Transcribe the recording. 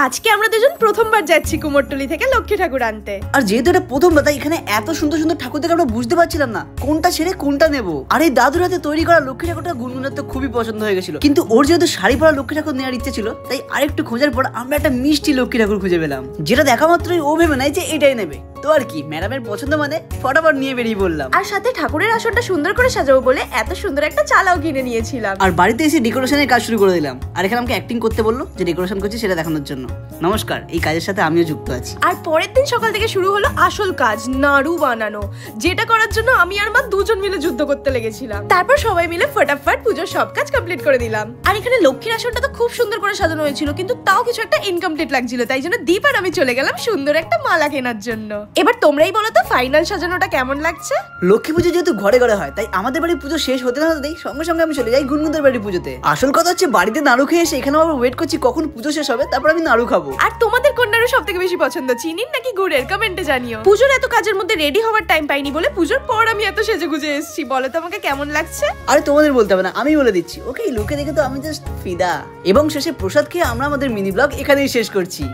আজকে আমরা দুজন প্রথমবার যাচ্ছি কুমোরটুলি থেকে লক্ষ্মী ঠাকুর আনতে। আর যেহেতু এটা প্রথমবার তাই এখানে এত সুন্দর সুন্দর ঠাকুর দেখে আমরা বুঝতে পারছিলাম না কোনটা ছেড়ে কোনটা নেবো। আর এই দাদুর হাতে তৈরি করা লক্ষ্মী ঠাকুরটা গুনগুনের তো খুবই পছন্দ হয়ে গেছিল, কিন্তু ওর যেহেতু শাড়ি পরা লক্ষ্মী ঠাকুর নেওয়ার ইচ্ছে ছিল তাই আরেকটু খোঁজার পর আমরা একটা মিষ্টি লক্ষ্মী ঠাকুর খুঁজে পেলাম, যেটা দেখা মাত্রই ও ভেবে নাই যে এটাই নেবে। তো আর কি, ম্যাডামের পছন্দ মানে ফটাফট নিয়ে বেরিয়ে পড়লাম। আর সাথে ঠাকুরের আসনটা সুন্দর করে সাজাবো বলে এত সুন্দর একটা চালাও কিনে নিয়েছিলাম। আর বাড়িতে এসে ডেকোরেশনের কাজ শুরু করে দিলাম। আর এখানে আমাকে অ্যাক্টিং করতে বললো যে ডেকোরেশন করছি সেটা দেখানোর জন্য। নমস্কার, এই কাজের সাথে আমিও যুক্ত আছি। আর পরের দিন সকাল থেকে শুরু হলো আসল কাজ, নাড়ু বানানো, যেটা করার জন্য আমি আর মা দুজন মিলে যুদ্ধ করতে লেগেছিলাম। তারপর সবাই মিলে ফটাফট পুজোর সব কাজ কমপ্লিট করে দিলাম। আর এখানে লক্ষ্মীর আসনটা তো খুব সুন্দর করে সাজানো হয়েছিল, কিন্তু তাও কিছু একটা ইনকমপ্লিট লাগছিল, তাই জন্য দীপ আর আমি চলে গেলাম সুন্দর একটা মালা কেনার জন্য। এবার তোমরাই বলো তো ফাইনাল সাজানোটা কেমন লাগছে? লক্ষ্মী পুজো যেহেতু ঘরে ঘরে হয় তাই আমাদের বাড়ির পুজো শেষ হতে না হতেই সঙ্গে সঙ্গে আমি চলে যাই গুনগুনদের বাড়ির পুজোতে। আসল কথা হচ্ছে বাড়িতে নাড়ু খেয়ে এসে এখানে আবার ওয়েট করছি কখন পুজো শেষ হবে, তারপর আমি নাড়ু খাবো। আর তোমাদের কোন নাড়ু সব থেকে বেশি পছন্দ, চিনির নাকি গুড়ের? কমেন্টে জানিও। পুজোর এত কাজের মধ্যে রেডি হওয়ার টাইম পাইনি বলে পুজোর পর আমি এত সেজে গুজে এসেছি। বলো তো আমাকে কেমন লাগছে? আরে তোমাদের বলতে হবে না, আমি বলে দিচ্ছি। ওকে, এই লুকে দেখে তো আমি জাস্ট ফিদা। এবং শেষে প্রসাদ খেয়ে আমরা আমাদের মিনি ব্লগ এখানেই শেষ করছি।